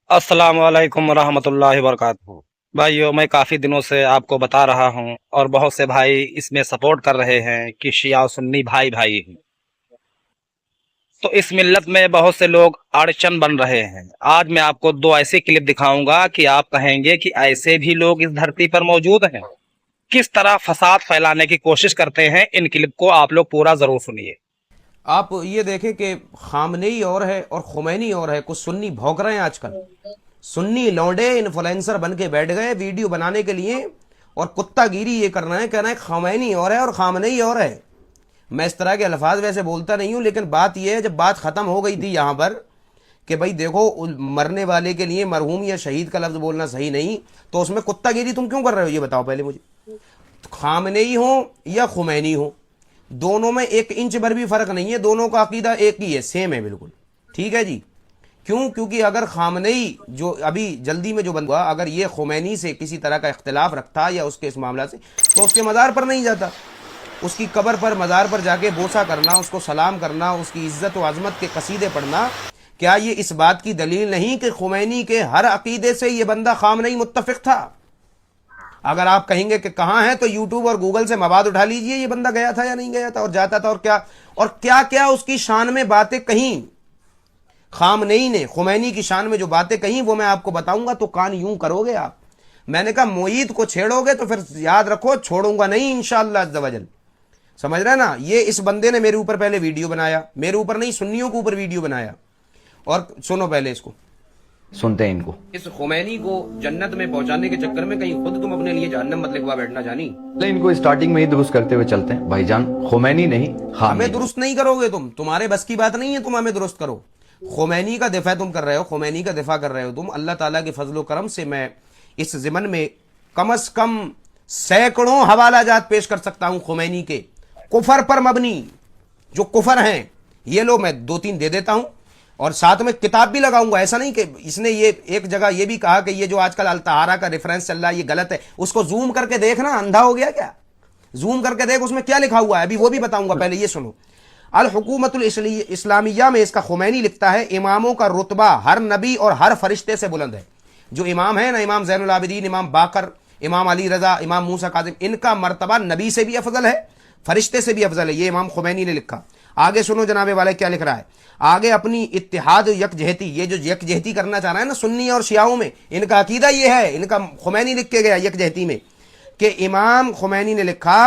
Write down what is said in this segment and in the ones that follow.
अस्सलाम वालेकुम रहमतुल्लाहि वबरकातुहू। भाइयों, मैं काफ़ी दिनों से आपको बता रहा हूँ और बहुत से भाई इसमें सपोर्ट कर रहे हैं कि शिया और सुन्नी भाई भाई हैं। तो इस मिल्लत में बहुत से लोग अड़चन बन रहे हैं। आज मैं आपको दो ऐसे क्लिप दिखाऊंगा कि आप कहेंगे कि ऐसे भी लोग इस धरती पर मौजूद हैं। किस तरह फसाद फैलाने की कोशिश करते हैं, इन क्लिप को आप लोग पूरा जरूर सुनिए। आप ये देखें कि खामनेई और है और खुमैनी और है। कुछ सुन्नी भौंक रहे हैं आजकल। सुन्नी लौंडे इन्फ्लुएंसर बन के बैठ गए वीडियो बनाने के लिए और कुत्ता गिरी ये करना है, कहना है खमैनी और है और खामनेई और है। मैं इस तरह के अल्फाज वैसे बोलता नहीं हूं, लेकिन बात यह है, जब बात खत्म हो गई थी यहां पर कि भाई देखो मरने वाले के लिए मरहूम या शहीद का लफ्ज बोलना सही नहीं, तो उसमें कुत्ता गिरी तुम क्यों कर रहे हो ये बताओ पहले मुझे। खामनेई हो या खुमैनी हो, दोनों में एक इंच भर भी फर्क नहीं है, दोनों का अकीदा एक ही है, सेम है बिल्कुल। ठीक है जी। क्यों? क्योंकि अगर खामनेई जो अभी जल्दी में जो बंद हुआ, अगर ये खुमैनी से किसी तरह का इख्तिलाफ रखता या उसके इस मामला से, तो उसके मज़ार पर नहीं जाता। उसकी कब्र पर मज़ार पर जाके बोसा करना, उसको सलाम करना, उसकी इज्जत व अजमत के कसीदे पढ़ना, क्या ये इस बात की दलील नहीं कि खुमैनी के हर अकीदे से ये बंदा खामनेई मुत्तफिक था? अगर आप कहेंगे कि कहां है, तो यूट्यूब और गूगल से मवाद उठा लीजिए, ये बंदा गया था या नहीं गया था और जाता था, और क्या क्या उसकी शान में बातें कहीं खामनेई ने खुमैनी की शान में जो बातें कहीं वो मैं आपको बताऊंगा तो कान यूं करोगे आप। मैंने कहा मोईद को छेड़ोगे तो फिर याद रखो छोड़ूंगा नहीं इंशाअल्लाह अज़्ज़ वजल। समझ रहे ना? ये इस बंदे ने मेरे ऊपर पहले वीडियो बनाया, मेरे ऊपर नहीं सुन्नियों के ऊपर वीडियो बनाया। और सुनो पहले इसको, सुनते हैं इनको। इस खुमैनी को जन्नत में पहुंचाने के चक्कर में कहीं खुद तुम अपने लिए जहन्नम मत लिखवा बैठना जानी। इनको स्टार्टिंग में ही दुरुस्त करते हुए चलते हैं भाईजान। खुमैनी नहीं, हमें खामेनी। दुरुस्त नहीं करोगे तुम, तुम्हारे बस की बात नहीं है तुम हमें दुरुस्त करो। खुमैनी का दिफा तुम कर रहे हो, खुमैनी का दिफा कर रहे हो तुम। अल्लाह ताला के फजलो करम से मैं इस ज़िमन में कम अज कम सैकड़ों हवाला जात पेश कर सकता हूं खुमैनी के कुफर पर मबनी जो कुफर हैं। ये लो मैं दो तीन दे देता हूं और साथ में किताब भी लगाऊंगा। ऐसा नहीं कि इसने ये एक जगह ये भी कहा कि ये जो आजकल अल-तहारा का रेफरेंस चल रहा है ये गलत है, उसको जूम करके देखना। अंधा हो गया क्या? जूम करके देख उसमें क्या लिखा हुआ है, अभी वो भी बताऊंगा। पहले ये सुनो। अल हुकूमतुल इस्लामिया में इसका खुमैनी लिखता है, इमामों का रुतबा हर नबी और हर फरिश्ते से बुलंद है। जो इमाम है ना, इमाम ज़ैनुल आबिदीन, इमाम बाकर, इमाम अली रजा, इमाम मूसा काजिम, इनका मर्तबा नबी से भी अफजल है, फरिश्ते से भी अफजल है। ये इमाम खुमैनी ने लिखा। आगे सुनो जनाबे वाले क्या लिख रहा है। आगे अपनी इत्तिहाद यकजहती, ये जो यकजहती करना चाह रहा है ना सुन्नी और शियाओं में, इनका अकीदा ये है, इनका खुमैनी लिख के गया यकजहती में कि इमाम खुमैनी ने लिखा,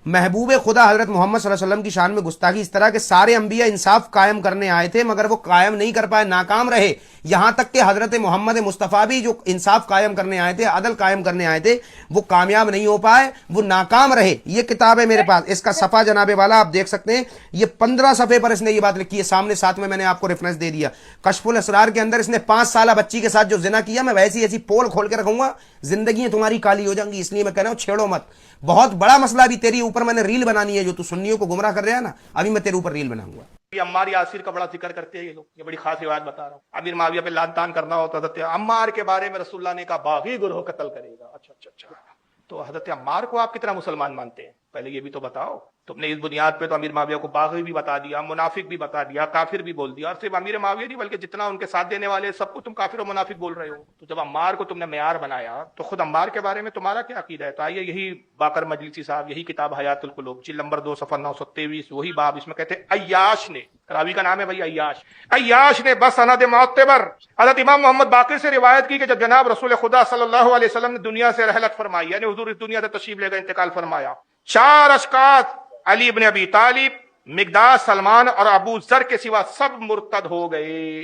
महबूब खुदा हजरत मोहम्मद सल्लल्लाहु अलैहि वसल्लम की शान में गुस्ताखी इस तरह के सारे अंबिया इंसाफ कायम करने आए थे मगर वो कायम नहीं कर पाए, नाकाम रहे। यहां तक कि हजरत मोहम्मद मुस्तफ़ा भी जो इंसाफ कायम करने आए थे, अदल कायम करने आए थे, वो कामयाब नहीं हो पाए, वो नाकाम रहे। ये किताब है मेरे पास, इसका सफ़ा जनाबे वाला आप देख सकते हैं। ये 15 सफ़े पर इसने ये बात लिखी है सामने, साथ में मैंने आपको रेफरेंस दे दिया। कशफुल असरार के अंदर इसने 5 साल बच्ची के साथ जो जिना किया, मैं वैसी ऐसी पोल खोल के रखूंगा, जिंदगी तुम्हारी काली हो जाएंगी। इसलिए मैं कह रहा हूं छेड़ो मत। बहुत बड़ा मसला भी तेरी ऊपर मैंने रील बनानी है, जो तू सुन्नियों को गुमराह कर रहा है ना, अभी मैं तेरे ऊपर रील बनाऊंगा। ये अम्मार यासिर का बड़ा जिक्र करते हैं ये लोग, ये बड़ी खास रिवायत बता रहा हूँ। अमीर माविया पे लान तान करना होता था, अम्मार के बारे में रसूलुल्लाह ने कहा बागी गुरोह कत्ल करेगा। अच्छा अच्छा अच्छा, तो हजरत अम्मार को आप कितना मुसलमान मानते हैं, पहले ये भी तो बताओ। तुमने इस बुनियाद पे तो अमीर माविया को बागी भी बता दिया, मुनाफिक भी बता दिया, काफिर भी बोल दिया। और सिर्फ अमीर माविया नहीं बल्कि जितना उनके साथ देने वाले सबको तुम काफिर और मुनाफिक बोल रहे हो। तो जब अम्मार को तुमने मेयार बनाया तो खुद अम्मार के बारे में तुम्हारा क्या अकीदा है? तो आइए यही बाकर मजलिसी साहब, यही किताब हयातुल कुलूब, जिल्द नंबर 2 सफर 923, वही बाब, इसमें कहते हैं अय्याश ने, रावी का नाम है भाई अय्याश, अय्याश ने बस सनद मुअत्तबर हज़रत इमाम मोहम्मद बाकिर से रिवायत की कि जब जनाब रसूल खुदा सल्लल्लाहु अलैहि वसल्लम ने दुनिया से रहलत फरमाई, यानी हुजूर इस दुनिया से तशरीफ लेकर इंतकाल फरमाया, 4 अशखास अली इब्न अबी तालिब, मिकदाद, सलमान और अबू जर के सिवा सब मुर्तद हो गए।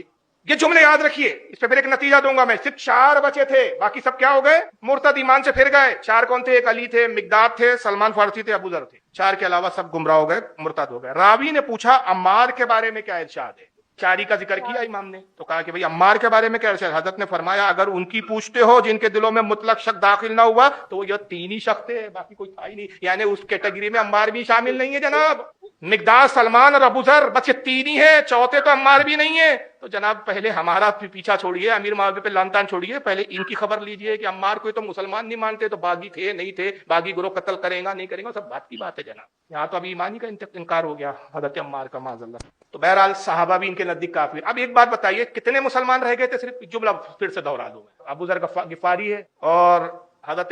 ये जुमले याद रखिए, इस पे फिर एक नतीजा दूंगा मैं। सिर्फ 4 बचे थे, बाकी सब क्या हो गए? मुर्तद, ईमान से फिर गए। 4 कौन थे? एक अली थे, मिकदाद थे, सलमान फारसी थे, अबू जर थे। 4 के अलावा सब गुमराह हो गए, मुर्तद हो गए। रावी ने पूछा अम्मार के बारे में क्या इरशाद है? 4 ही का जिक्र किया इमाम ने, तो कहा कि भाई अम्मार के बारे में क्या इरशाद? हजरत ने फरमाया अगर उनकी पूछते हो जिनके दिलों में मुतलक शक दाखिल ना हुआ तो वो ये 3 ही शख्स थे, बाकी कोई था ही नहीं। यानी उस कैटेगरी में अम्मार भी शामिल नहीं है जनाब। मिकदाद, सलमान और अबू जर, बस ये तीन ही है, चौथे तो अम्मार भी नहीं है। तो जनाब पहले हमारा पीछा छोड़िए, अमीर माविया पे लानतान छोड़िए, पहले इनकी खबर लीजिए कि अम्मार को तो मुसलमान नहीं मानते, तो बागी थे नहीं थे, बागी ग्रोह कत्ल करेगा नहीं करेगा, सब बात की बात है जनाब। यहाँ तो अभी ईमान ही का इनकार हो गया हजरत अम्मार का, माज़अल्लाह। तो बहरहाल सहाबा भी इनके नजदीक काफी। अब एक बात बताइए, कितने मुसलमान रह गए थे? सिर्फ जुमला फिर से दोहरा दूं, अबू जर गिफारी है, और हजरत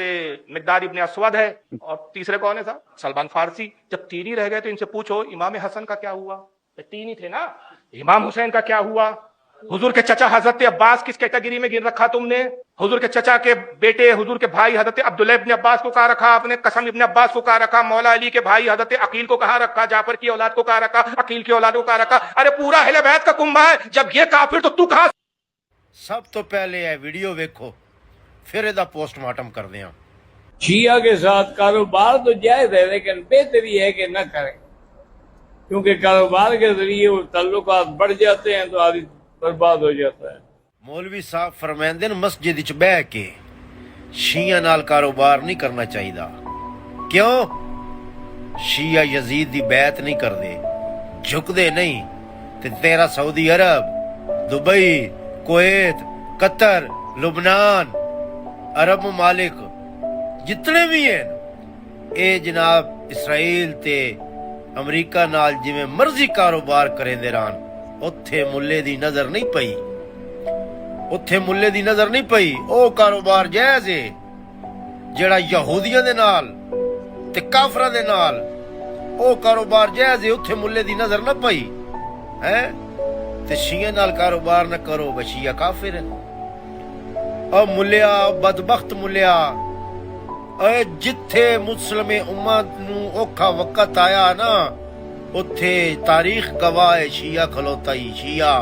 मिकदाद इब्न अस्वद है, और तीसरे कौन है साहब? सलमान फारसी। जब तीन ही रह गए तो इनसे पूछो इमाम हसन का क्या हुआ? तीन ही थे ना। इमाम हुसैन का क्या हुआ? हुजूर के चचा हजरत अब्बास किस कैटेगरी में गिन रखा तुमने? हुजूर के चचा के बेटे, हुजूर के भाई हजरत अब्दुल्लाह इब्न अब्बास को कहा रखा आपने, कसम इब्न अब्बास को कहा रखा, मौला अली के भाई हजरत अकील को कहा रखा, जाफर की औलाद को कहा रखा, अकील की औलाद को कहा रखा। अरे पूरा अहले बैत का कुंभा है, जब ये काफिर तो तू कहां? सब तो पहले है वीडियो वेखो, फिर ਇਹਦਾ पोस्टमार्टम करते हैं। शिया के साथ कारोबार तो जायज है, लेकिन बेहतरी है कि न करें, क्योंकि कारोबार के जरिए वो ताल्लुकात बढ़ जाते हैं तो आदमी बर्बाद हो जाता है। मौलवी साहब फरमाते हैं मस्जिद च बह के शिया नाल कारोबार नहीं करना चाहिए। क्यों? शिया यजीद दी बैत नहीं करते, झुकते नहीं। ते तेरा सऊदी अरब, दुबई, कुवैत, कतर, लुबनान, अरब ममालिक जितने भी हैं, ये जनाब इसराइल ते अमरीका नाल जिवें मर्जी कारोबार करेंदे रहन, उत्थे मुल्ले दी नजर नहीं पई, उत्थे मुल्ले दी नजर नहीं पई। ओ कारोबार जायज है जेड़ा यहूदियां दे नाल ते काफरां दे नाल, ओ कारोबार जायज है, उत्थे मुल्ले दी नजर ना पई है। ते शिया नाल कारोबार न करो, बशिया काफिर है। ओ मुल्लिया, बदबख्त मुल्लिया, जिथे मुस्लिम उम्मत नू औखा वक्त आया ना, उत्थे तारीख गवाह है शिया खलोता ही शिया।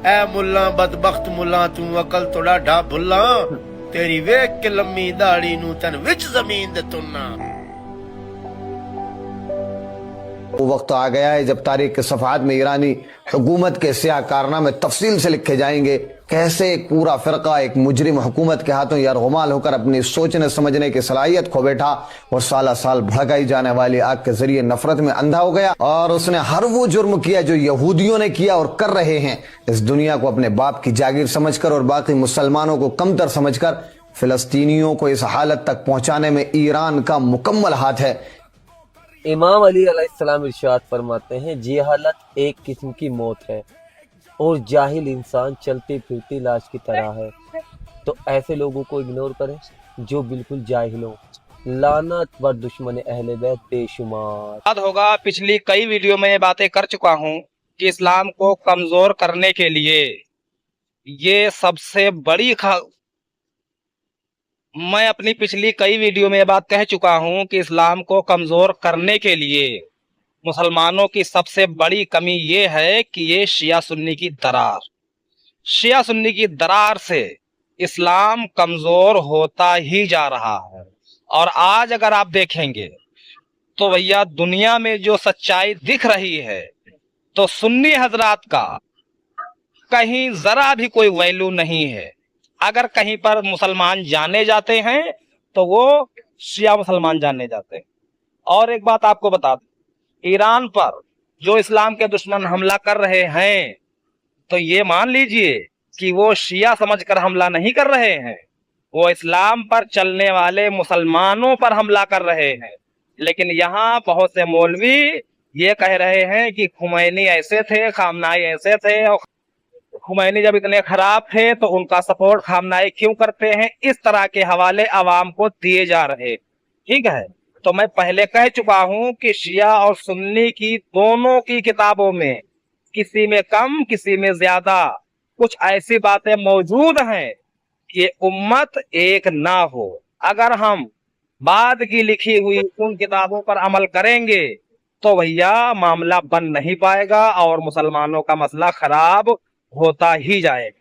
ऐ मुल्ला बदबख्त मुल्ला, तू अकल तो डाढा भुल्ला, तेरी वेख के लम्मी दाढ़ी नू तन विच जमीन दे तुन्ना। वो वक्त आ गया है जब तारीख के सफ़हात में ईरानी हुकूमत के सियाह कारनामे तफसील से लिखे जाएंगे। कैसे एक पूरा फिरका एक मुजरिम हुकूमत के हाथों यरगुमाल होकर अपनी सोचने समझने की सलाहियत खो बैठा और साला साल भड़काई जाने वाली आग के जरिए नफरत में अंधा हो गया, और उसने हर वो जुर्म किया जो यहूदियों ने किया और कर रहे हैं। इस दुनिया को अपने बाप की जागीर समझकर और बाकी मुसलमानों को कमतर समझकर फिलिस्तीनियों को इस हालत तक पहुंचाने में ईरान का मुकम्मल हाथ है। इमाम अली अलैहिस्सलाम इरशाद फरमाते हैं, जहालत एक किस्म की मौत है और जाहिल इंसान चलती फिरती लाश की तरह है। तो ऐसे लोगों को इग्नोर करें जो बिल्कुल जाहिल हो। लानत व दुश्मन अहले बैत बेशुमार। याद होगा पिछली कई वीडियो में ये बातें कर चुका हूँ कि इस्लाम को कमजोर करने के लिए ये सबसे बड़ी मैं अपनी पिछली कई वीडियो में ये बात कह चुका हूं कि इस्लाम को कमजोर करने के लिए मुसलमानों की सबसे बड़ी कमी ये है कि ये शिया सुन्नी की दरार से इस्लाम कमजोर होता ही जा रहा है। और आज अगर आप देखेंगे तो भैया दुनिया में जो सच्चाई दिख रही है तो सुन्नी हजरात का कहीं जरा भी कोई वैल्यू नहीं है। अगर कहीं पर मुसलमान जाने जाते हैं तो वो शिया मुसलमान जाने जाते हैं। और एक बात आपको बता दूं, ईरान पर जो इस्लाम के दुश्मन हमला कर रहे हैं तो ये मान लीजिए कि वो शिया समझकर हमला नहीं कर रहे हैं, वो इस्लाम पर चलने वाले मुसलमानों पर हमला कर रहे हैं। लेकिन यहाँ बहुत से मौलवी ये कह रहे हैं कि खुमैनी ऐसे थे, खामनाई ऐसे थे, और खुमैनी जब इतने खराब थे तो उनका सपोर्ट खामनाई क्यों करते हैं। इस तरह के हवाले अवाम को दिए जा रहे। ठीक है, तो मैं पहले कह चुका हूं कि शिया और सुन्नी की दोनों की किताबों में किसी में कम किसी में ज्यादा कुछ ऐसी बातें मौजूद हैं कि उम्मत एक ना हो। अगर हम बाद की लिखी हुई उन किताबों पर अमल करेंगे तो भैया मामला बन नहीं पाएगा और मुसलमानों का मसला खराब होता ही जाएगा।